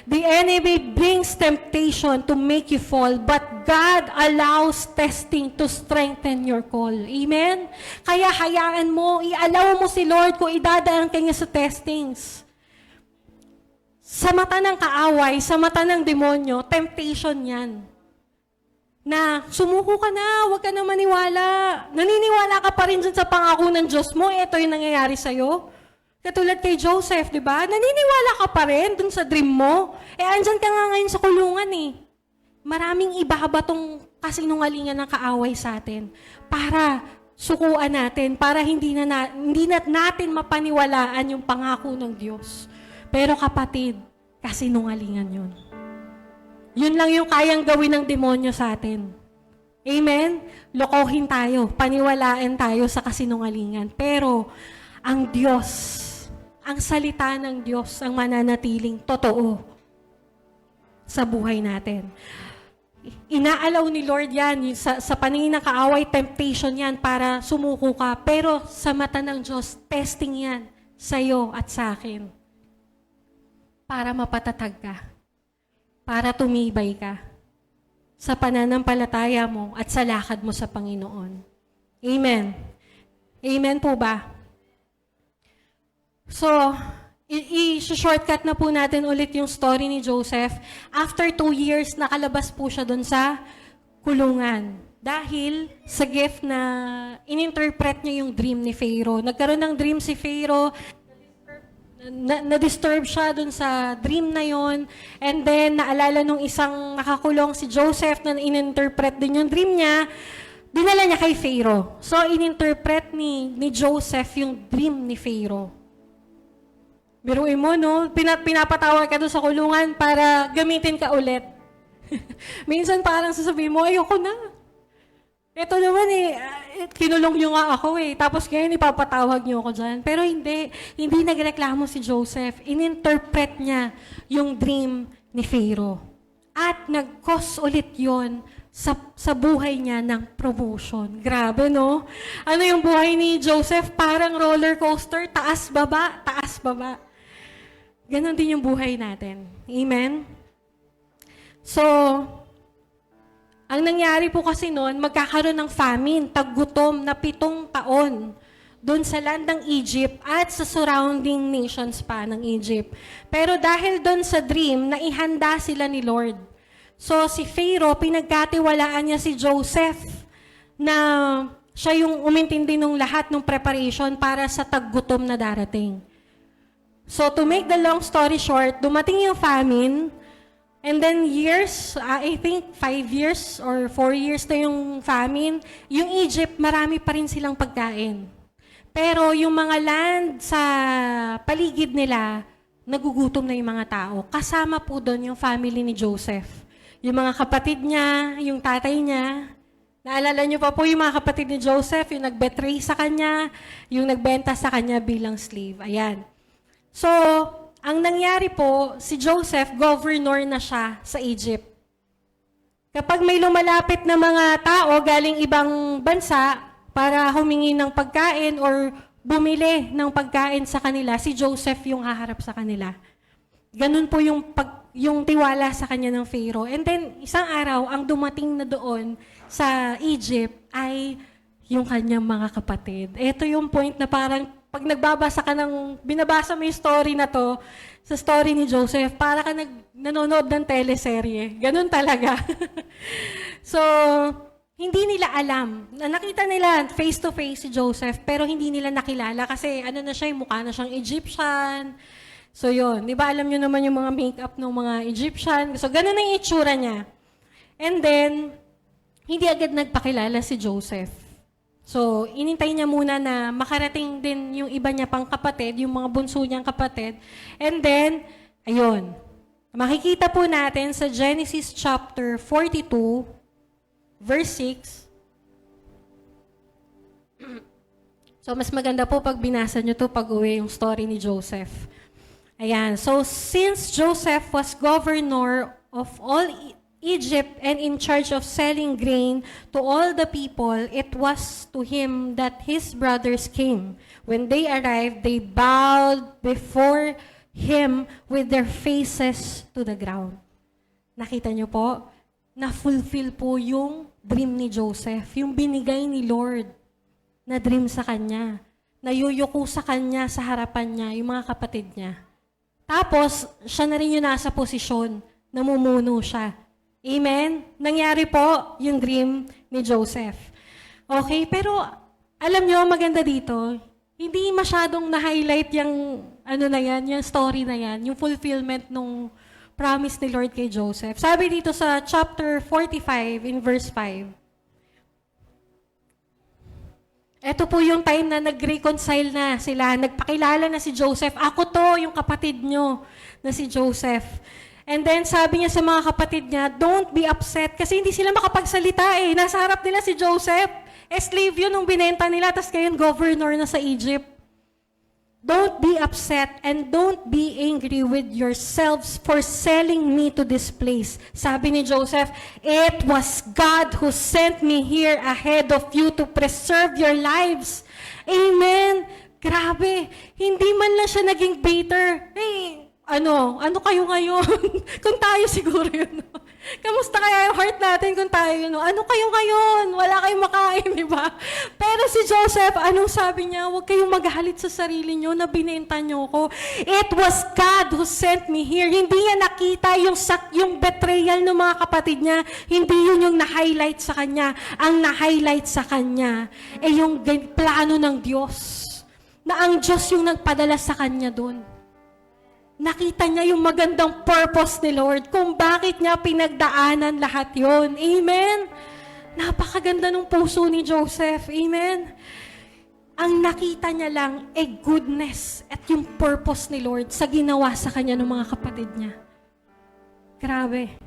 The enemy brings temptation to make you fall, but God allows testing to strengthen your call. Amen? Kaya hayaan mo, i-allow mo si Lord kung idadaan ka niya sa testings. Sa mata ng kaaway, sa mata ng demonyo, temptation yan. Na sumuko ka na, huwag ka na maniwala. Naniniwala ka pa rin dyan sa pangako ng Diyos mo, ito yung nangyayari sa'yo. Katulad kay Joseph, di ba? Naniniwala ka pa rin dun sa dream mo. Andyan ka nga ngayon sa kulungan eh. Maraming ibabatong kasinungalingan ng kaaway sa atin para sukuan natin, para hindi na natin mapaniwalaan yung pangako ng Diyos. Pero kapatid, kasinungalingan yun. Yun lang yung kayang gawin ng demonyo sa atin. Amen? Lokohin tayo, paniwalaan tayo sa kasinungalingan. Pero ang Diyos, ang salita ng Diyos ang mananatiling totoo sa buhay natin. Inaalaw ni Lord yan, sa paningin ng kaaway, temptation yan para sumuko ka. Pero sa mata ng Diyos, testing yan sa'yo at sa akin. Para mapatatag ka. Para tumibay ka. Sa pananampalataya mo at sa lakad mo sa Panginoon. Amen. Amen po ba? So, i-shortcut na po natin ulit yung story ni Joseph. After 2 years, nakalabas po siya doon sa kulungan. Dahil sa gift na ininterpret niya yung dream ni Pharaoh. Nagkaroon ng dream si Pharaoh, na-disturb siya doon sa dream na yon. And then, naalala nung isang nakakulong si Joseph na ininterpret din yung dream niya, dinala niya kay Pharaoh. So, ininterpret ni Joseph yung dream ni Pharaoh. Biruin mo, no? Pinapatawag ka doon sa kulungan para gamitin ka ulit. Minsan parang sasabihin mo, ayoko na. Ito naman kinulong nyo nga ako Tapos ngayon ipapatawag nyo ako dyan. Pero hindi nagreklamo si Joseph. Ininterpret niya yung dream ni Pharaoh. At nag-cause ulit yon sa buhay niya ng promotion. Grabe, no? Ano yung buhay ni Joseph? Parang roller coaster, taas-baba, taas-baba. Ganon din yung buhay natin. Amen? So, ang nangyari po kasi noon, magkakaroon ng famine, taggutom na 7 taon doon sa land ng Egypt at sa surrounding nations pa ng Egypt. Pero dahil doon sa dream, naihanda sila ni Lord. So, si Pharaoh, pinagkatiwalaan niya si Joseph na siya yung umintindi ng lahat ng preparation para sa taggutom na darating. So, to make the long story short, dumating yung famine, and then years, I think 5 years or 4 years na yung famine, yung Egypt, marami pa rin silang pagkain. Pero yung mga land sa paligid nila, nagugutom na yung mga tao. Kasama po doon yung family ni Joseph. yung mga kapatid niya, yung tatay niya. Naalala niyo pa po yung mga kapatid ni Joseph, yung nag-betray sa kanya, yung nagbenta sa kanya bilang slave. Ayan. So, ang nangyari po, si Joseph, governor na siya sa Egypt. Kapag may lumalapit na mga tao galing ibang bansa para humingi ng pagkain or bumili ng pagkain sa kanila, si Joseph yung haharap sa kanila. Ganun po yung tiwala sa kanya ng Pharaoh. And then, isang araw, ang dumating na doon sa Egypt ay yung kanyang mga kapatid. Ito yung point na parang pag binabasa mo yung story na to, sa story ni Joseph, para ka nanonood ng teleserye. Ganun talaga. So, hindi nila alam. Nakita nila face-to-face si Joseph, pero hindi nila nakilala kasi ano na siya, mukha na siyang Egyptian. So, yun. Di ba alam nyo naman yung mga makeup ng mga Egyptian? So, ganun ang itsura niya. And then, hindi agad nagpakilala si Joseph. So, inintay niya muna na makarating din yung iba niya pang kapatid, yung mga bunso niyang kapatid. And then, ayun. Makikita po natin sa Genesis chapter 42, verse 6. So, mas maganda po pag binasa niyo to pag-uwi yung story ni Joseph. Ayan. So, since Joseph was governor of all Egypt and in charge of selling grain to all the people, it was to him that his brothers came. When they arrived, they bowed before him with their faces to the ground. Nakita niyo po? Na-fulfill po yung dream ni Joseph, yung binigay ni Lord na dream sa kanya. Nayuyuko sa kanya, sa harapan niya, yung mga kapatid niya. Tapos, siya na rin yung nasa posisyon, namumuno siya. Amen? Nangyari po yung dream ni Joseph. Okay, pero alam nyo, maganda dito, hindi masyadong na-highlight yung, yung story na yan, yung fulfillment nung promise ni Lord kay Joseph. Sabi dito sa chapter 45 in verse 5, ito po yung time na nag-reconcile na sila, nagpakilala na si Joseph. Ako to, yung kapatid nyo na si Joseph. And then sabi niya sa mga kapatid niya, don't be upset kasi hindi sila makapagsalita eh. Nasa harap nila si Joseph. Slave yun nung binenta nila, tapos ngayon governor na sa Egypt. Don't be upset and don't be angry with yourselves for selling me to this place. Sabi ni Joseph, it was God who sent me here ahead of you to preserve your lives. Amen. Grabe. Hindi man lang siya naging bitter. Hey, ano kayo ngayon? Kung tayo siguro yun. Kamusta kaya yung heart natin kung tayo yun? Ano kayo ngayon? Wala kayong makain, di ba? Pero si Joseph, anong sabi niya? Huwag kayong maghalit sa sarili niyo na binenta niyo ko. It was God who sent me here. Hindi niya nakita yung betrayal ng mga kapatid niya. Hindi yun yung na-highlight sa kanya. Ang na-highlight sa kanya ay yung plano ng Diyos. Na ang Diyos yung nagpadala sa kanya doon. Nakita niya yung magandang purpose ni Lord kung bakit niya pinagdaanan lahat yon. Amen? Napakaganda ng puso ni Joseph. Amen? Ang nakita niya lang ay goodness at yung purpose ni Lord sa ginawa sa kanya ng mga kapatid niya. Grabe.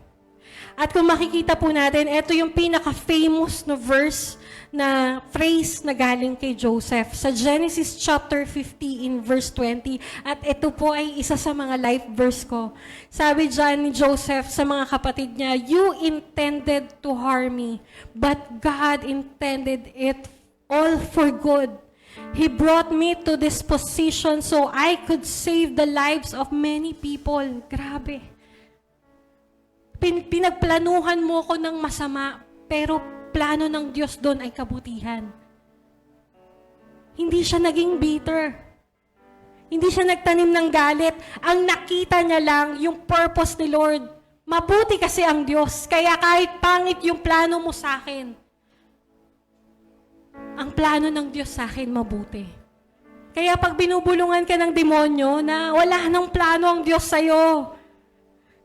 At kung makikita po natin, ito yung pinaka-famous na verse na phrase na galing kay Joseph sa Genesis chapter 50 in verse 20. At ito po ay isa sa mga life verse ko. Sabi dyan ni Joseph sa mga kapatid niya, you intended to harm me, but God intended it all for good. He brought me to this position so I could save the lives of many people. Grabe. Pinagplanuhan mo ko ng masama, pero plano ng Diyos doon ay kabutihan. Hindi siya naging bitter. Hindi siya nagtanim ng galit. Ang nakita niya lang yung purpose ni Lord. Mabuti kasi ang Diyos. Kaya kahit pangit yung plano mo sa akin, ang plano ng Diyos sa akin mabuti. Kaya pag binubulungan ka ng demonyo na wala nang plano ang Diyos sa'yo,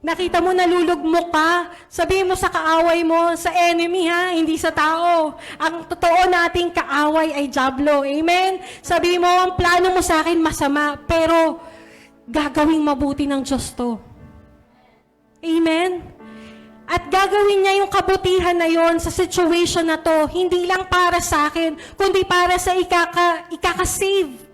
nakita mo, nalulugmok ka. Sabihin mo sa kaaway mo, sa enemy ha, hindi sa tao. Ang totoo nating kaaway ay diablo. Amen? Sabihin mo, ang plano mo sa akin masama, pero gagawing mabuti ng Diyos to. Amen? At gagawin niya yung kabutihan na yon sa situation na to, hindi lang para sa akin, kundi para sa ikaka-save,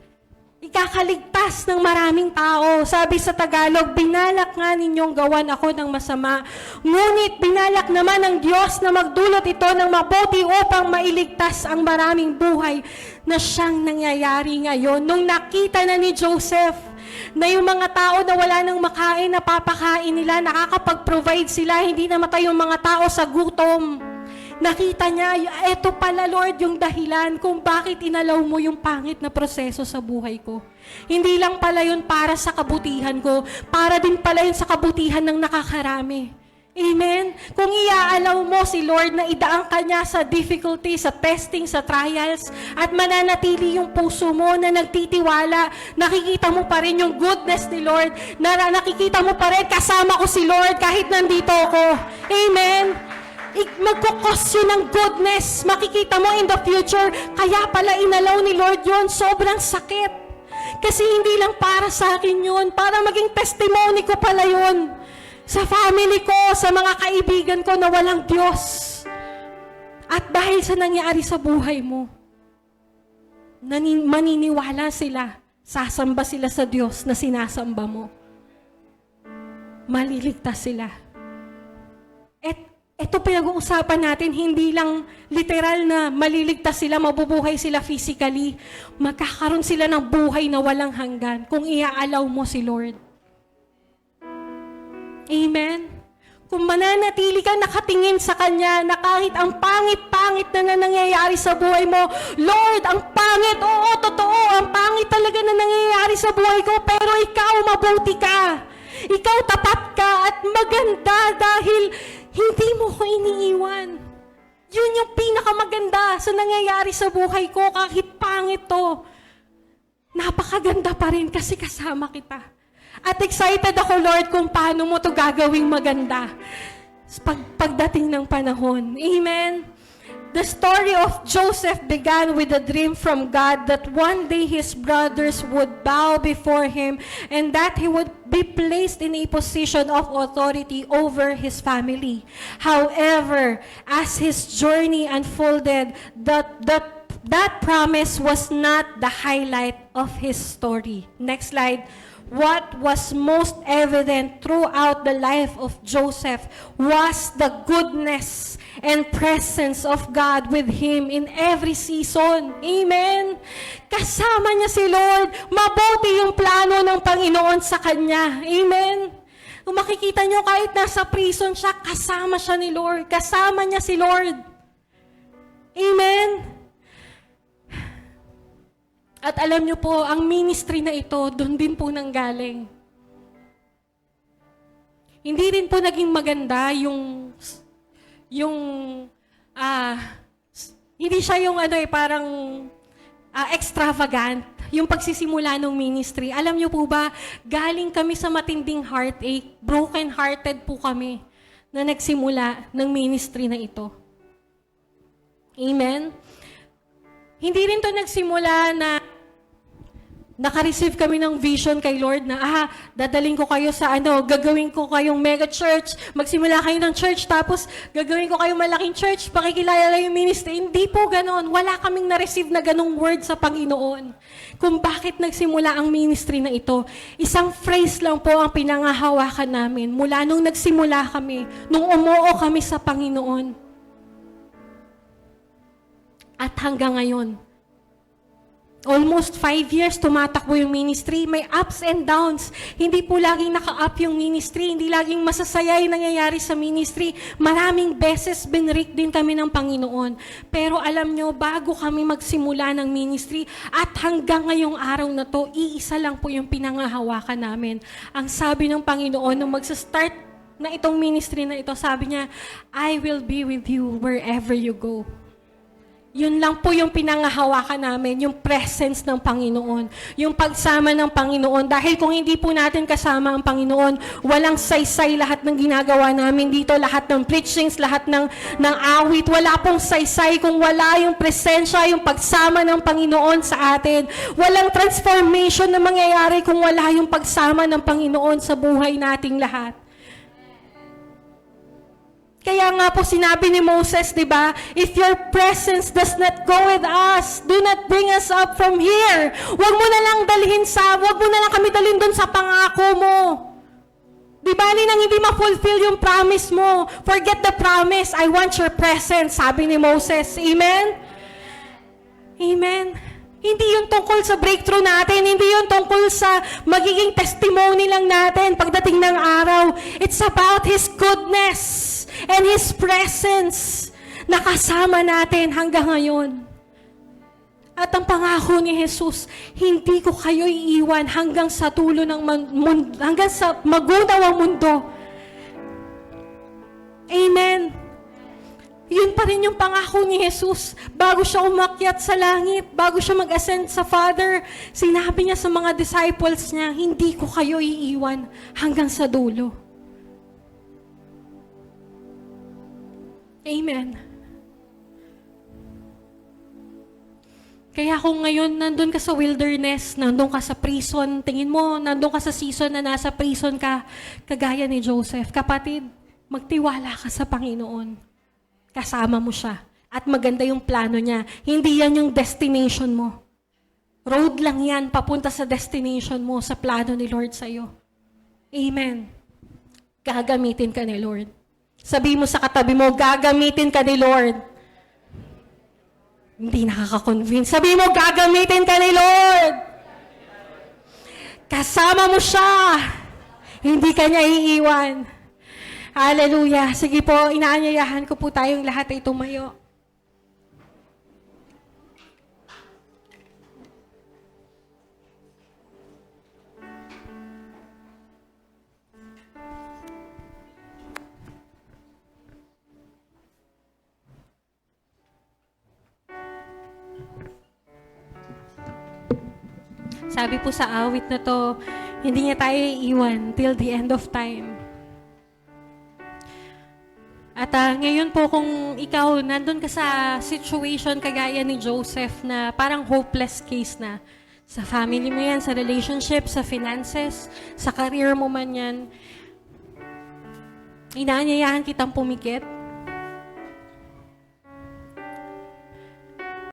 ikakaligtas ng maraming tao. Sabi sa Tagalog, binalak nga ninyong gawan ako ng masama. Ngunit binalak naman ng Diyos na magdulot ito ng mabuti upang mailigtas ang maraming buhay na siyang nangyayari ngayon. Nung nakita na ni Joseph na yung mga tao na wala nang makain, napapakain nila, nakakapag-provide sila, hindi namatay yung mga tao sa gutom. Nakita niya, eto pala Lord yung dahilan kung bakit inalaw mo yung pangit na proseso sa buhay ko. Hindi lang pala yun para sa kabutihan ko, para din pala yun sa kabutihan ng nakakarami. Amen? Kung iaalaw mo si Lord na idaan ka niya sa difficulty, sa testing, sa trials, at mananatili yung puso mo na nagtitiwala, nakikita mo pa rin yung goodness ni Lord, na nakikita mo pa rin, kasama ko si Lord kahit nandito ako. Amen? Magkukos yun ng goodness. Makikita mo in the future, kaya pala inalaw ni Lord yun, sobrang sakit. Kasi hindi lang para sa akin yun, para maging testimony ko pala yun. Sa family ko, sa mga kaibigan ko na walang Diyos. At dahil sa nangyari sa buhay mo, maniniwala sila, sasamba sila sa Diyos na sinasamba mo. Maliligtas sila. Ito pinag-uusapan natin, hindi lang literal na maliligtas sila, mabubuhay sila physically. Magkakaroon sila ng buhay na walang hanggan kung iaalaw mo si Lord. Amen? Kung mananatili ka nakatingin sa Kanya na kahit ang pangit-pangit na nangyayari sa buhay mo, Lord, ang pangit, oo, totoo, ang pangit talaga na nangyayari sa buhay ko, pero ikaw mabuti ka. Ikaw tapat ka at maganda dahil hindi mo ko iniiwan. Yun yung pinakamaganda sa nangyayari sa buhay ko, kahit pangit to. Napakaganda pa rin kasi kasama kita. At excited ako, Lord, kung paano mo to gagawing maganda pagdating ng panahon. Amen? The story of Joseph began with a dream from God that one day his brothers would bow before him and that he would be placed in a position of authority over his family. However, as his journey unfolded, that promise was not the highlight of his story. Next slide. What was most evident throughout the life of Joseph was the goodness and presence of God with him in every season. Amen? Kasama niya si Lord. Mabuti yung plano ng Panginoon sa kanya. Amen? Kung makikita niyo kahit nasa prison siya, kasama siya ni Lord. Kasama niya si Lord. Amen? At alam niyo po, ang ministry na ito, doon din po nanggaling. Hindi rin po naging maganda hindi siya yung parang extravagant, yung pagsisimula ng ministry. Alam niyo po ba, galing kami sa matinding heartache, broken-hearted po kami na nagsimula ng ministry na ito. Amen? Hindi rin to nagsimula na naka-receive kami ng vision kay Lord na, dadaling ko kayo sa gagawin ko kayong mega church, magsimula kayo ng church, tapos gagawin ko kayong malaking church, pakikilala yung ministry. Hindi po ganon. Wala kaming na-receive na ganong word sa Panginoon. Kung bakit nagsimula ang ministry na ito, isang phrase lang po ang pinangahawakan namin mula nung nagsimula kami, nung umuo kami sa Panginoon. At hanggang ngayon, almost 5 years tumatakbo yung ministry. May ups and downs. Hindi po laging naka-up yung ministry. Hindi laging masasaya yung nangyayari sa ministry. Maraming beses binrik din kami ng Panginoon. Pero alam nyo, bago kami magsimula ng ministry, at hanggang ngayong araw na to, iisa lang po yung pinangahawakan namin. Ang sabi ng Panginoon, nung magsa-start na itong ministry na ito, sabi niya, I will be with you wherever you go. Yun lang po yung pinangahawakan namin, yung presence ng Panginoon, yung pagsama ng Panginoon. Dahil kung hindi po natin kasama ang Panginoon, walang saysay lahat ng ginagawa namin dito, lahat ng preachings, lahat ng awit, wala pong saysay kung wala yung presensya, yung pagsama ng Panginoon sa atin. Walang transformation na mangyayari kung wala yung pagsama ng Panginoon sa buhay nating lahat. Kaya nga po sinabi ni Moses, di ba? If your presence does not go with us, do not bring us up from here. Huwag mo na lang huwag mo na lang kami dalhin doon sa pangako mo. Di bali nang hindi ma-fulfill yung promise mo. Forget the promise. I want your presence, sabi ni Moses. Amen? Amen. Hindi yun tungkol sa breakthrough natin. Hindi yun tungkol sa magiging testimony lang natin pagdating ng araw. It's about His goodness and His presence na kasama natin hanggang ngayon. At ang pangako ni Jesus, hindi ko kayo iiwan hanggang sa dulo ng hanggang sa magunaw ang mundo. Amen. Yun pa rin yung pangako ni Jesus. Bago siya umakyat sa langit, bago siya mag-ascend sa Father, sinabi niya sa mga disciples niya, hindi ko kayo iiwan hanggang sa dulo. Amen. Kaya kung ngayon nandun ka sa wilderness, nandun ka sa prison, tingin mo, nandun ka sa season na nasa prison ka, kagaya ni Joseph, kapatid, magtiwala ka sa Panginoon. Kasama mo siya. At maganda yung plano niya. Hindi yan yung destination mo. Road lang yan, papunta sa destination mo, sa plano ni Lord sa'yo. Amen. Gagamitin ka ni Lord. Sabi mo sa katabi mo, gagamitin ka ni Lord. Hindi nakaka-convince. Sabi mo, gagamitin ka ni Lord. Kasama mo siya. Hindi ka niya iiwan. Hallelujah. Sige po, inaanyayahan ko po tayong lahat ay tumayo. Sabi po sa awit na to, hindi niya tayo iiwan till the end of time. At ngayon po kung ikaw nandun ka sa situation kagaya ni Joseph na parang hopeless case na sa family mo yan, sa relationship, sa finances, sa career mo man yan, inaanyayahan kitang pumikit.